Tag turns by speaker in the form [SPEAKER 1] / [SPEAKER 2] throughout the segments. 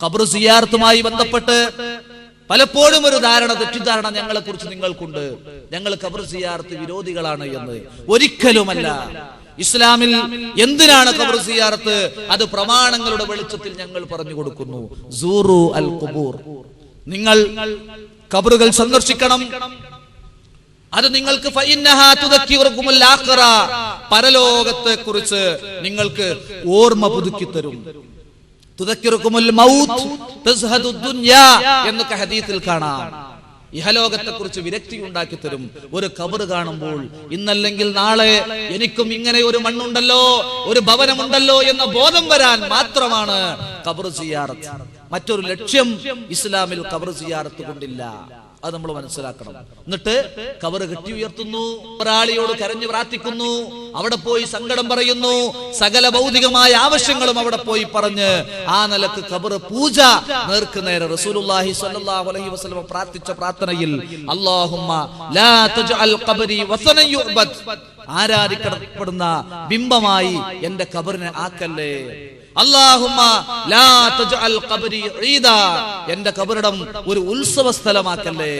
[SPEAKER 1] ഖബർ സിയാറത്തുമായി ബന്ധപ്പെട്ട് പലപ്പോഴും ഒരു തെറ്റിദ്ധാരണ ഞങ്ങളെ കുറിച്ച് നിങ്ങൾക്കുണ്ട്. ഞങ്ങൾ ഖബർ സിയാറത്ത് വിരോധികളാണ് എന്ന്. ഒരിക്കലുമല്ല. ഇസ്ലാമിൽ എന്തിനാണ് ഖബർ സിയാറത്ത്? അത് പ്രമാണങ്ങളുടെ വെളിച്ചത്തിൽ ഞങ്ങൾ പറഞ്ഞു കൊടുക്കുന്നു. സൂറു അൽ ഖുബൂർ, നിങ്ങൾ ഖബറുകൾ സന്ദർശിക്കണം. അത് നിങ്ങൾക്ക് പരലോകത്തെ കുറിച്ച് നിങ്ങൾക്ക് ഓർമ്മ പുതുക്കി തരും. എന്നൊക്കെ ഹദീസിൽ കാണാം. ഇഹലോകത്തെ കുറിച്ച് വിരക്തി ഉണ്ടാക്കി തരും. ഒരു ഖബർ കാണുമ്പോൾ ഇന്നല്ലെങ്കിൽ നാളെ എനിക്കും ഇങ്ങനെ ഒരു മണ്ണുണ്ടല്ലോ, ഒരു ഭവനമുണ്ടല്ലോ എന്ന ബോധം വരാൻ മാത്രമാണ് ഖബർ സിയാറത്ത്. മറ്റൊരു ലക്ഷ്യം ഇസ്ലാമിൽ ഖബർ സിയാറത്ത് കൊണ്ടില്ല. അത് നമ്മൾ മനസ്സിലാക്കണം. എന്നിട്ട് ഖബർ കെട്ടി ഉയർത്തുന്നു, ഒരാളിയോട് കരഞ്ഞു പ്രാർത്ഥിക്കുന്നു, അവിടെ പോയി സങ്കടം പറയുന്നു, സകല ഭൗതികമായ ആവശ്യങ്ങളും അവിടെ പോയി പറഞ്ഞ് ആ നിലക്ക് ഖബർ പൂജ നേർക്കുനേരെ റസൂലുള്ളാഹി സ്വല്ലല്ലാഹു അലൈഹി വസല്ലം പ്രാർത്ഥിച്ച പ്രാർത്ഥനയിൽ അല്ലാഹുമ്മ ലാ തജ്അൽ ഖബരി വസനൻ യുഅബദ്, ആരാധിക്കപ്പെടുന്ന ബിംബമായി എന്റെ ഖബറിനെ ആക്കല്ലേ. അല്ലാഹുമ്മ ലാ തജ്അൽ ഖബരി ഈദാ, എന്റെ ഖബറിടം ഒരു ഉത്സവ സ്ഥലമാക്കല്ലേ.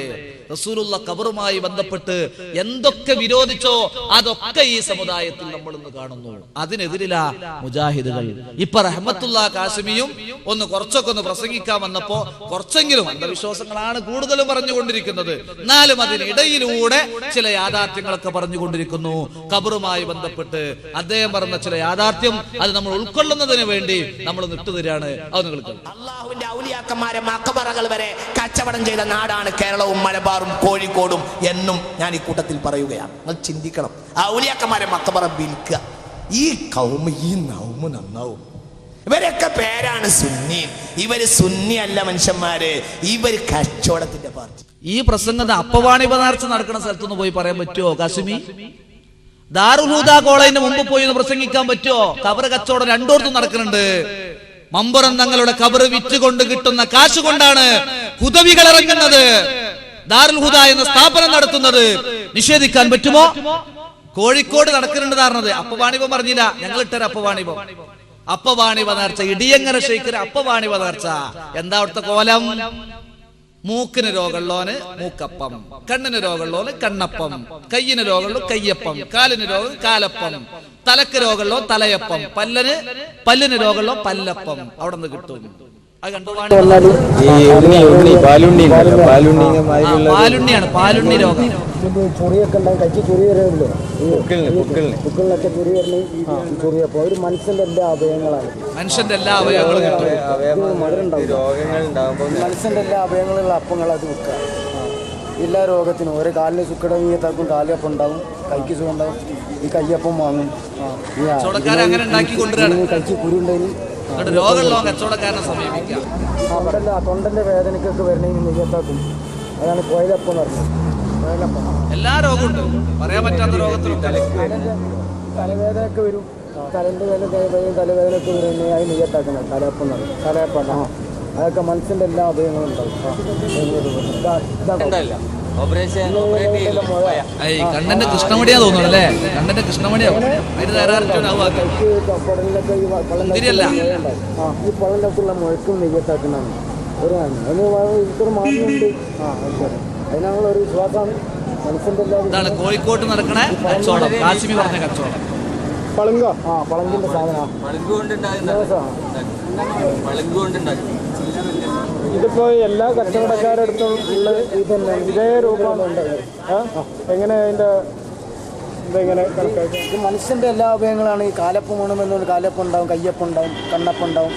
[SPEAKER 1] റസൂലുള്ള ഖബറുമായി ബന്ധപ്പെട്ട് എന്തൊക്കെ വിരോധിച്ചോ അതൊക്കെ ഈ സമുദായത്തിൽ നമ്മൾ ഇന്ന് കാണുന്നു. അതിനെതിരില്ല മുജാഹിദുകൾ. ഇപ്പൊ റഹ്മത്തുള്ളാഹി കാസിമിയും കുറച്ചൊക്കെ പ്രസംഗിക്കാൻ വന്നപ്പോ കുറച്ചെങ്കിലും അന്ധവിശ്വാസങ്ങളാണ് കൂടുതലും പറഞ്ഞുകൊണ്ടിരിക്കുന്നത്. എന്നാലും അതിനിടയിലൂടെ ചില യാഥാർത്ഥ്യങ്ങളൊക്കെ പറഞ്ഞുകൊണ്ടിരിക്കുന്നു. ഖബറുമായി ബന്ധപ്പെട്ട് അദ്ദേഹം പറഞ്ഞ ചില യാഥാർത്ഥ്യം അത് നമ്മൾ ഉൾക്കൊള്ളുന്നതിന് വേണ്ടി നമ്മൾ നിട്ടുതരാണ്. അത് നിങ്ങൾ
[SPEAKER 2] അള്ളാഹുവിന്റെ ഔലിയാക്കന്മാരെ മഖബറകൾ വരെ കച്ചവടം ചെയ്ത നാടാണ് കേരളവും മലബാറും കോഴിക്കോടും എന്നും ഞാൻ ഈ കൂട്ടത്തിൽ പറയുകയാണ്. നിങ്ങൾ ചിന്തിക്കണം. ഔലിയാക്കന്മാരെ മഖബറ വിൽക്കുക, ഈ കൗമ ഈ നൗമ നന്നാവും. ഇവരൊക്കെ പേരാണ് സുന്നി. ഇവര് സുന്നി അല്ല മനുഷ്യന്മാര്, ഇവര് കച്ചവടത്തിന്റെ പാർട്ടി.
[SPEAKER 1] ഈ പ്രസംഗം അപ്പവാണി പദാർത്ഥം നടക്കുന്ന സ്ഥലത്തുനിന്ന് പോയി പറയാൻ പറ്റുമോ കാസിമി? ദാറുൽ ഹുദാ കോളേജിന് മുമ്പ് പോയി പ്രസംഗിക്കാൻ പറ്റുമോ? ഖബർ കച്ചവടം രണ്ടോടത്തും നടക്കുന്നുണ്ട്. മമ്പുറം തങ്ങളുടെ ഖബർ വിറ്റുകൊണ്ട് കിട്ടുന്ന കാശ് കൊണ്ടാണ് ഹുദവികൾ ഇറങ്ങുന്നത്. ദാറുൽ ഹുദ എന്ന സ്ഥാപനം നടത്തുന്നത് നിഷേധിക്കാൻ പറ്റുമോ? കോഴിക്കോട് നടക്കുന്നുണ്ട് ധാരണത്. അപ്പവാണിപം പറഞ്ഞില്ല, ഞങ്ങൾ ഇട്ടൊരു അപ്പവാണിപം. അപ്പവാണിപ നേർച്ച, ഇടിയങ്ങര ശൈഖിന് അപ്പവാണിപ നേർച്ച. എന്താ അവിടുത്തെ കോലം? മൂക്കിന് രോഗമുള്ളോന് മൂക്കപ്പം, കണ്ണിന് രോഗമുള്ളോന് കണ്ണപ്പം, കയ്യിന് രോഗമുള്ള കയ്യപ്പം, കാലിന് രോഗം കാലപ്പം, തലക്ക് രോഗമുള്ളോ തലയപ്പം, പല്ലിന് രോഗമുള്ളോ പല്ലപ്പം. അവിടെ നിന്ന് കിട്ടും. പാലുണ്ണിയാണ്, പാലുണ്ണി രോഗം.
[SPEAKER 3] ചൊറിയൊക്കെ ഉണ്ടാവും, കൈക്ക് ചൊറി വരുമല്ലോ, പുക്കളിലൊക്കെ ചൊറി വരണ ചൊറിയപ്പോ ഒരു മനുഷ്യന്റെ എല്ലാ അവയവങ്ങളാണ്.
[SPEAKER 1] മനുഷ്യന്റെ എല്ലാ അവയവങ്ങളും
[SPEAKER 3] മനുഷ്യന്റെ എല്ലാ അവയവങ്ങളുള്ള അപ്പങ്ങൾ അത് വെക്കുക. എല്ലാ രോഗത്തിനും ഒരു കാലിന് സുഖടങ്ങിയത്താക്കും കാലപ്പം ഉണ്ടാവും, കൈക്ക് സുഖം ഉണ്ടാവും. ഈ കയ്യപ്പം വാങ്ങും, കൈക്ക് കുരുണ്ടെങ്കിൽ അവിടെ തൊണ്ടന്റെ വേദനക്കൊക്കെ വരണമെങ്കിൽ നെയ്യത്താക്കും. അതാണ് കോയിലപ്പം എന്ന് പറഞ്ഞത്.
[SPEAKER 1] എല്ലാ രോഗമുണ്ട്, പറയാൻ പറ്റാത്ത രോഗത്തിലും
[SPEAKER 3] തലവേദനയൊക്കെ വരും. തലന്റെ തലവേദനയൊക്കെ വരുന്നത് അത് നെയ്യത്താക്കുന്നത് തലയപ്പം എന്ന് പറയും. തലയപ്പം അതൊക്കെ മനുഷ്യന്റെ എല്ലാ ഉപയോഗങ്ങളും ഉണ്ടാവും.
[SPEAKER 1] കണ്ണന്റെ കൃഷ്ണമണിയാ തോന്നുന്നു അല്ലേ? കണ്ണന്റെ കൃഷ്ണമണിയാവും.
[SPEAKER 3] ഈ പള്ളത്തിലുള്ള മുഴക്കും നെയ്യത്താക്കുന്നതാണ്. ഒരു ഇത്ര മാറിയുണ്ട്. അതിനുള്ള ഒരു വിശ്വാസമാണ് മനുഷ്യന്റെ എല്ലാ.
[SPEAKER 1] കോഴിക്കോട്ട് നടക്കണ കച്ചവടം, കാശ്മീർ പറഞ്ഞ കച്ചവടം.
[SPEAKER 3] പളങ്ക, പളങ്കിന്റെ സാധനം ഇതിപ്പോ എല്ലാ കച്ചവടക്കാരടുത്തും ഉള്ള ഇതന്നെ ഇതേ രൂപമാണ്. എങ്ങനെ അതിന്റെ ഇതെങ്ങനെ ഇത് മനുഷ്യന്റെ എല്ലാ ഉപയോഗങ്ങളാണ്. ഈ കാലപ്പം വേണമെന്നുകൊണ്ട് കാലപ്പം ഉണ്ടാവും, കയ്യപ്പം ഉണ്ടാവും, കണ്ണപ്പം ഉണ്ടാവും.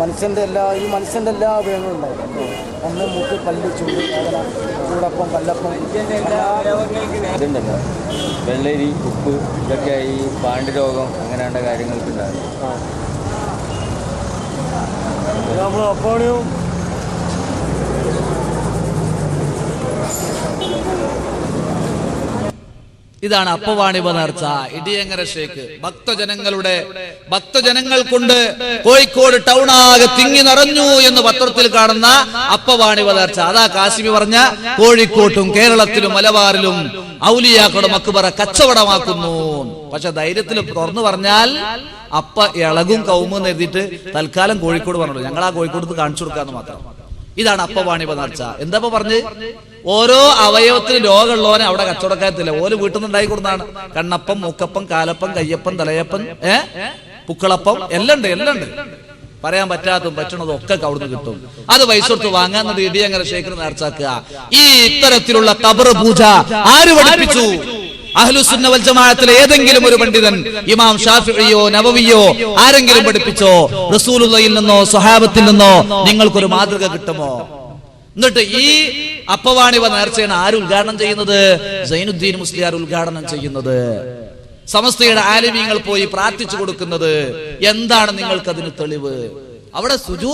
[SPEAKER 3] മനുഷ്യന്റെ ഈ മനുഷ്യന്റെ എല്ലാ ഉപയോഗങ്ങളും ഉണ്ടാവും. ഒന്ന് മൂക്ക്, പല്ല്, ചൂട് വേദന, ചൂടപ്പം, പല്ലപ്പം,
[SPEAKER 4] ഇതുണ്ടല്ലോ വെള്ളരി, ഉപ്പ്, ഇതൊക്കെ ഈ പാണ്ഡുരോഗം അങ്ങനെയുള്ള കാര്യങ്ങൾക്കുണ്ടാകും.
[SPEAKER 3] നമ്മൾ അപ്പോഴും
[SPEAKER 1] ഇതാണ് അപ്പവാണിഭ നേർച്ച. ഇടിയങ്ങര ഷേഖ് ഭക്തജനങ്ങൾ കൊണ്ട് കോഴിക്കോട് ടൗണാകെ തിങ്ങി നിറഞ്ഞു എന്ന് പത്രത്തിൽ കാണുന്ന അപ്പവാണിഭ നേർച്ച. അതാ കാസിമി പറഞ്ഞ കോഴിക്കോട്ടും കേരളത്തിലും മലബാറിലും ഔലിയാക്കളുടെ മക്ബറ കച്ചവടമാക്കുന്നു. പക്ഷെ ധൈര്യത്തിൽ തുറന്നു പറഞ്ഞാൽ അപ്പ ഇളകും കൗമെന്ന് എഴുതിയിട്ട് തൽക്കാലം കോഴിക്കോട് പറഞ്ഞു. ഞങ്ങൾ ആ കോഴിക്കോട് കാണിച്ചു കൊടുക്കാന്ന് മാത്രം. ഇതാണ് അപ്പവാണിഭ നേർച്ച. എന്താ പറഞ്ഞ് ഓരോ അവയവത്തിന് രോഗമുള്ളവനെ അവിടെ കച്ചവടക്കാരത്തില്ല. ഓല് വീട്ടിൽ നിന്ന് ഉണ്ടായി കൊടുത്താണ്. കണ്ണപ്പം, മൂക്കപ്പം, കാലപ്പം, കയ്യപ്പം, തലയപ്പം, പുക്കളപ്പം എല്ലാം ഉണ്ട്. പറയാൻ പറ്റാത്തതും പറ്റണതും ഒക്കെ അവിടുന്ന് കിട്ടും. അത് പൈസ കൊടുത്ത് വാങ്ങാൻ ഇടിയങ്ങര ഷേഖിന് നേർച്ചാക്കുക. ഈ ഇത്തരത്തിലുള്ള ഖബർ പൂജ ആര് പഠിപ്പിച്ചു? അഹ്ലുസുന്ന വൽ ജമാഅത്തിലെ ഏതെങ്കിലും ഒരു പണ്ഡിതൻ, ഇമാം ഷാഫിഈയോ നബവിയോ ആരെങ്കിലും പഠിപ്പിച്ചോ? റസൂലുള്ളാഹിയിൽ നിന്നോ സ്വഹാബത്തിൽ നിന്നോ നിങ്ങൾക്കൊരു മാതൃക കിട്ടുമോ? എന്നിട്ട് ഈ അപ്പവാണിഭ നേർച്ചയാണ് ആര് ഉദ്ഘാടനം ചെയ്യുന്നത്? സൈനുദ്ദീൻ മുസ്ലിയാർ ഉദ്ഘാടനം ചെയ്യുന്നത്. സമസ്തയുടെ ആലിമീങ്ങൾ പോയി പ്രാർത്ഥിച്ചു കൊടുക്കുന്നത്. എന്താണ് നിങ്ങൾക്കതിന് തെളിവ്? അവിടെ സുജൂദ്